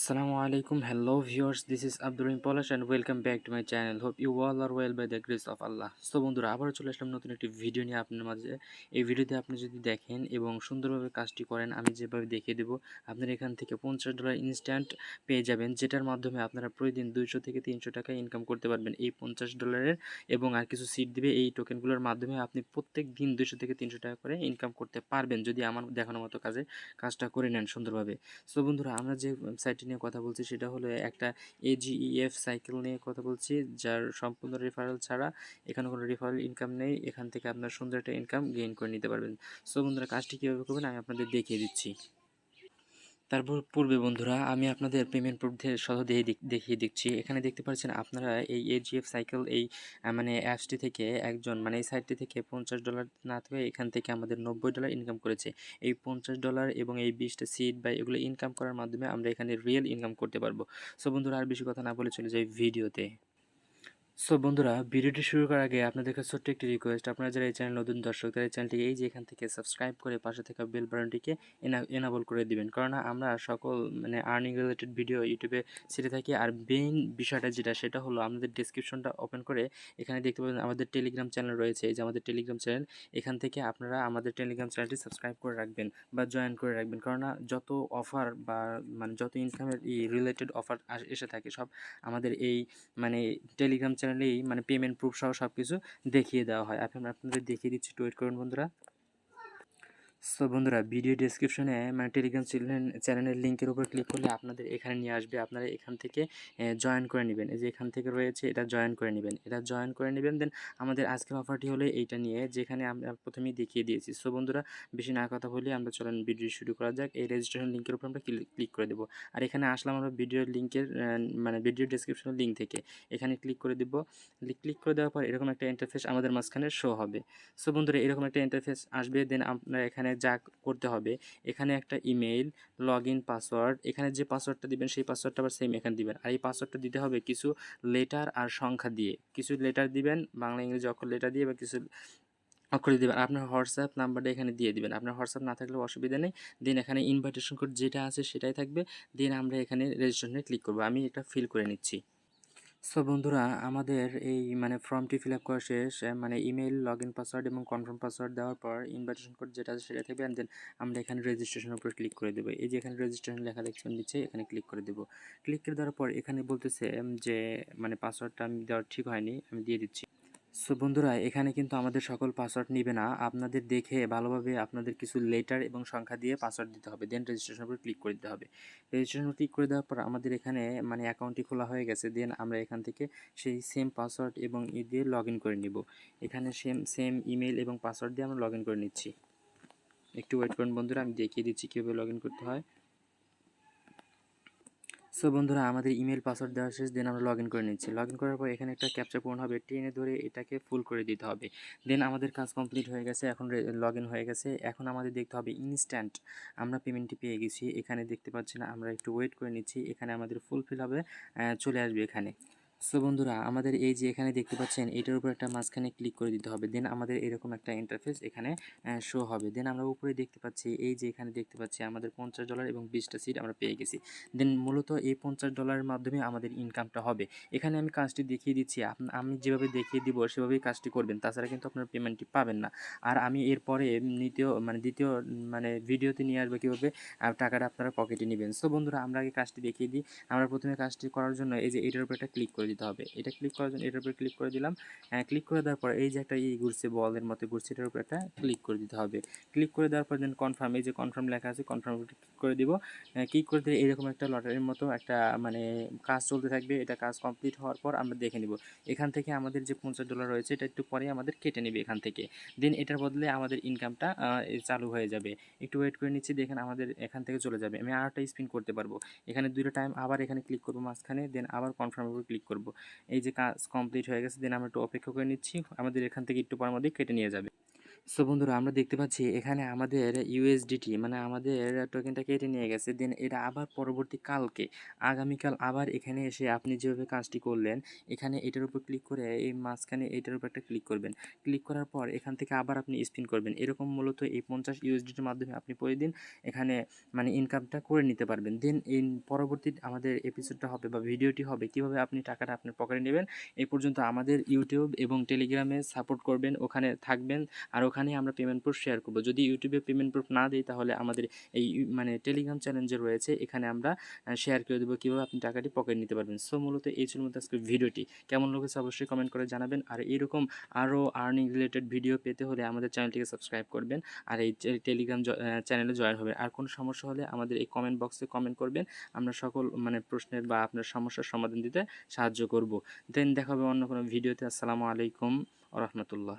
Assalamualaikum, hello viewers, this is Abdur Rahim Polash and welcome back to my channel. Hope you all are well by the grace of Allah. So বন্ধুরা আবারও চলে আসলাম নতুন একটি video নিয়ে আপনার মাঝে। এই ভিডিওতে আপনি যদি দেখেন এবং সুন্দরভাবে কাজটি করেন আমি যেভাবে দেখিয়ে দেব, আপনারা এখান থেকে $50 ইনস্ট্যান্ট পেয়ে যাবেন, যেটার মাধ্যমে আপনারা প্রতিদিন 200 থেকে 300 টাকা ইনকাম করতে পারবেন এই $50 এবং আর কিছু সিট দিবে। এই টোকেনগুলোর মাধ্যমে আপনি প্রত্যেক দিন 200 থেকে 300 টাকা করে ইনকাম করতে পারবেন যদি আমার দেখানোর মতো কাজটা করে নেন সুন্দরভাবে। সো বন্ধুরা আমরা যে সাইটটি নিয়ে কথা বলছি সেটা হলো একটা Agef-cycle নিয়ে কথা বলছি, যার সম্পূর্ণ রেফারেল ছাড়া, এখানে কোনো রেফারেল ইনকাম নেই। এখান থেকে আপনার সুন্দর একটা ইনকাম গেইন করে নিতে পারবেন। সো বন্ধুরা কাজটি কীভাবে করবেন আমি আপনাদের দেখিয়ে দিচ্ছি। তারপর পূর্বে বন্ধুরা আমি আপনাদের পেমেন্ট প্রুফের সহ দেখিয়ে দিচ্ছি। এখানে দেখতে পাচ্ছেন আপনারা এই Agef-cycle এই মানে অ্যাপসটি থেকে একজন মানে এই সাইটটি থেকে $50 না থেকে এখান থেকে আমাদের $90 ইনকাম করেছে। এই $50 এবং এই 20টা সিট বা এগুলো ইনকাম করার মাধ্যমে আমরা এখানে রিয়েল ইনকাম করতে পারবো। সো বন্ধুরা আর বেশি কথা না বলে চলে যাই ভিডিওতে। সো বন্ধুরা ভিডিওটি শুরু করার আগে আপনাদের কাছে ছোট্ট একটি রিকোয়েস্ট, আপনারা যারা এই চ্যানেল নতুন দর্শক তারা এই চ্যানেলটিকে এই যে এখান থেকে সাবস্ক্রাইব করে পাশে থাকা বেল বাটনটিকে এনাবল করে দিবেন, কারণ আমরা সকল মানে আর্নিং রিলেটেড ভিডিও ইউটিউবে ছেড়ে থাকি। আর মেইন বিষয়টা সেটা হলো আমাদের ডেসক্রিপশনটা ওপেন করে এখানে দেখতে পাবেন আমাদের টেলিগ্রাম চ্যানেল রয়েছে। এই যে আমাদের টেলিগ্রাম চ্যানেল, এখান থেকে আপনারা আমাদের টেলিগ্রাম চ্যানেলটি সাবস্ক্রাইব করে রাখবেন বা জয়েন করে রাখবেন, কারণ যত অফার বা মানে যত ইনকামের রিলেটেড অফার এসে থাকে সব আমাদের এই মানে টেলিগ্রাম চ্যানেলেই মানে পেমেন্ট প্রুফ সহ সব কিছু দেখিয়ে দেওয়া হয়। আপনাদের দেখিয়ে দিচ্ছি, একটু ওয়েট করুন বন্ধুরা। সো বন্ধুরা ভিডিও ডেসক্রিপশনে মানে টেলিগ্রাম চ্যানেলের লিঙ্কের উপর ক্লিক করলে আপনাদের এখানে নিয়ে আসবে। আপনারা এখান থেকে জয়েন করে নেবেন। এই যে এখান থেকে রয়েছে এটা জয়েন করে নেবেন, দেন আমাদের আজকের অফারটি হলো এইটা নিয়ে, যেখানে আমরা প্রথমেই দেখিয়ে দিয়েছি। সো বন্ধুরা বেশি না কথা বলি আমরা চলেন ভিডিও শুরু করা যাক। এই রেজিস্ট্রেশন লিঙ্কের উপর আমরা ক্লিক করে দেবো। আর এখানে আসলাম আমরা ভিডিও লিঙ্কের মানে ভিডিও ডেসক্রিপশনের লিঙ্ক থেকে এখানে ক্লিক করে দেবো। ক্লিক করে দেওয়ার পর এরকম একটা ইন্টারফেস আমাদের মাঝখানে শো হবে। সো বন্ধুরা এরকম একটা ইন্টারফেস আসবে। দেন আপনারা এখানে যা করতে হবে, এখানে একটা ইমেইল, লগ ইন পাসওয়ার্ড, এখানে যে পাসওয়ার্ডটা দিবেন সেই পাসওয়ার্ডটা আবার সেম এখানে দিবেন। আর এই পাসওয়ার্ডটা দিতে হবে কিছু লেটার আর সংখ্যা দিয়ে, কিছু লেটার দিবেন বাংলা ইংরেজি অক্ষর লেটার দিয়ে বা কিছু অক্ষর দিয়ে দেবেন। আপনার হোয়াটসঅ্যাপ নাম্বারটা এখানে দিয়ে দিবেন। আপনার হোয়াটসঅ্যাপ না থাকলেও অসুবিধা নেই। দেন এখানে ইনভাইটেশন কোড যেটা আছে সেটাই থাকবে। দেন আমরা এখানে রেজিস্ট্রেশনে ক্লিক করবো। আমি এটা ফিল করে নিচ্ছি। সো বন্ধুরা আমাদের এই মানে ফর্মটি ফিল আপ করা শেষ। মানে ইমেল, লগ ইন পাসওয়ার্ড এবং কনফার্ম পাসওয়ার্ড দেওয়ার পর ইনভাইটেশন কোড যেটা আছে সেটা থাকবে। অ্যান্ড দেন আমরা এখানে রেজিস্ট্রেশনের উপর ক্লিক করে দেবো। এই যে এখানে রেজিস্ট্রেশন লেখা দেখছেন নিচে, এখানে ক্লিক করে দেবো। ক্লিক করে দেওয়ার পর এখানে বলতেছে যে মানে পাসওয়ার্ডটা আমি দেওয়া ঠিক হয়নি, আমি দিয়ে দিচ্ছি। সো বন্ধুরা এখানে কিন্তু আমাদের সকল পাসওয়ার্ড নিবে না, আপনাদের দেখে ভালোভাবে আপনাদের কিছু লেটার এবং সংখ্যা দিয়ে পাসওয়ার্ড দিতে হবে। দেন রেজিস্ট্রেশনের উপর ক্লিক করে দিতে হবে। রেজিস্ট্রেশন ক্লিক করে দেওয়ার পর আমাদের এখানে মানে অ্যাকাউন্টটি খোলা হয়ে গেছে। দেন আমরা এখান থেকে সেই সেম পাসওয়ার্ড এবং দিয়ে লগ ইন করে নিব। এখানে সেম ইমেল এবং পাসওয়ার্ড দিয়ে আমরা লগ ইন করে নিচ্ছি। একটু ওয়েট করুন বন্ধুরা, আমি দেখিয়ে দিচ্ছি কীভাবে লগ ইন করতে হয়। সো বন্ধুরা আমাদের ইমেল পাসওয়ার্ড দেওয়া শেষ। দেন আমরা লগ ইন করে নিচ্ছি। লগ ইন করার পর এখানে একটা ক্যাপচা পূরণ হবে, টেনে ধরে এটাকে ফুল করে দিতে হবে। দেন আমাদের কাজ কমপ্লিট হয়ে গেছে, এখন লগ ইন হয়ে গেছে। এখন আমাদের দেখতে হবে ইনস্ট্যান্ট আমরা পেমেন্টটি পেয়ে গেছি। এখানে দেখতে পাচ্ছি না, আমরা একটু ওয়েট করে নিচ্ছি। এখানে আমাদের ফুলফিল হবে, চলে আসবে এখানে। সো বন্ধুরা আমাদের এই যে এখানে দেখতে পাচ্ছেন এটার উপর একটা মাঝখানে ক্লিক করে দিতে হবে। দেন আমাদের এরকম একটা ইন্টারফেস এখানে শো হবে। দেন আমরা উপরে দেখতে পাচ্ছি এই যে এখানে দেখতে পাচ্ছি আমাদের $50 এবং 20টা সিট আমরা পেয়ে গেছি। দেন মূলত এই $50 মাধ্যমে আমাদের ইনকামটা হবে। এখানে আমি কাজটি দেখিয়ে দিচ্ছি, আমি যেভাবে দেখিয়ে দিব সেভাবেই কাজটি করবেন, তাছাড়া কিন্তু আপনার পেমেন্টটি পাবেন না। আর আমি এরপরে দ্বিতীয় মানে ভিডিওতে নিয়ে আসবো কীভাবে টাকাটা আপনারা পকেটে নেবেন। সো বন্ধুরা আমরা আগে কাজটি দেখিয়ে দিই। আমরা প্রথমে কাজটি করার জন্য এই যে এটার উপর একটা ক্লিক করে দিতে হবে। এটা ক্লিক করার জন্য এটার উপর ক্লিক করে দিলাম। ক্লিক করে দেওয়ার পর এই যে একটা ঘুরছে, বলের মতো ঘুরছে, এটার উপর একটা ক্লিক করে দিতে হবে। ক্লিক করে দেওয়ার পর দেন কনফার্ম, এই যে কনফার্ম লেখা আছে কনফার্ম ক্লিক করে দিব। ক্লিক করে দিলে এরকম একটা লটারির মতো একটা মানে কাজ চলতে থাকবে। এটা কাজ কমপ্লিট হওয়ার পর আমরা দেখে নিব। এখান থেকে আমাদের যে $50 রয়েছে এটা একটু পরে আমাদের কেটে নেবে এখান থেকে। দেন এটার বদলে আমাদের ইনকামটা চালু হয়ে যাবে। একটু ওয়েট করে নিচ্ছি, দেখেন আমাদের এখান থেকে চলে যাবে। আমি আরেকটা স্পিন করতে পারবো। এখানে দুইটা টাইম আবার এখানে ক্লিক করবো মাঝখানে, দেন আবার কনফার্মের উপর ক্লিক করব। এই যে কাজ কমপ্লিট হয়ে গেছে। দেন আমরা একটু অপেক্ষা করে নিচ্ছি, আমাদের এখান থেকে একটু পর মধ্যেই কেটে নিয়ে যাবে। সো বন্ধুরা আমরা দেখতে পাচ্ছি এখানে আমাদের ইউএসডিটি মানে আমাদের টোকেনটা কেটে নিয়ে গেছে। দেন এটা আবার পরবর্তী কালকে আগামীকাল আবার এখানে এসে আপনি যেভাবে কাজটি করলেন এখানে এটার উপর ক্লিক করে এই মাঝখানে এটার উপর একটা ক্লিক করবেন। ক্লিক করার পর এখান থেকে আবার আপনি স্পিন করবেন। এরকম মূলত এই 50 ইউএসডিটির মাধ্যমে আপনি প্রতিদিন এখানে মানে ইনকামটা করে নিতে পারবেন। দেন এই পরবর্তী আমাদের এপিসোডটা হবে বা ভিডিওটি হবে কীভাবে আপনি টাকাটা আপনার পকেটে নেবেন। এই পর্যন্ত আমাদের ইউটিউব এবং টেলিগ্রামে সাপোর্ট করবেন, ওখানে থাকবেন। আর ওখানেই আমরা পেমেন্ট প্রুফ শেয়ার করব। যদি ইউটিউবে পেমেন্ট প্রুফ না দিই তাহলে আমাদের এই মানে টেলিগ্রাম চ্যানেল যে রয়েছে এখানে আমরা শেয়ার করে দেবো কীভাবে আপনি টাকাটি পকেট নিতে পারবেন। সো মূলত এই ছিল মূলত আজকের ভিডিওটি। কেমন লেগেছে অবশ্যই কমেন্ট করে জানাবেন। আর এরকম আরও আর্নিং রিলেটেড ভিডিও পেতে হলে আমাদের চ্যানেলটিকে সাবস্ক্রাইব করবেন আর এই টেলিগ্রাম চ্যানেলে জয়েন হবেন। আর কোনো সমস্যা হলে আমাদের এই কমেন্ট বক্সে কমেন্ট করবেন। আমরা সকল মানে প্রশ্নের বা আপনার সমস্যার সমাধান দিতে সাহায্য করব। দেন দেখা হবে অন্য কোনো ভিডিওতে। আসসালামু আলাইকুম ওয়া রাহমাতুল্লাহ।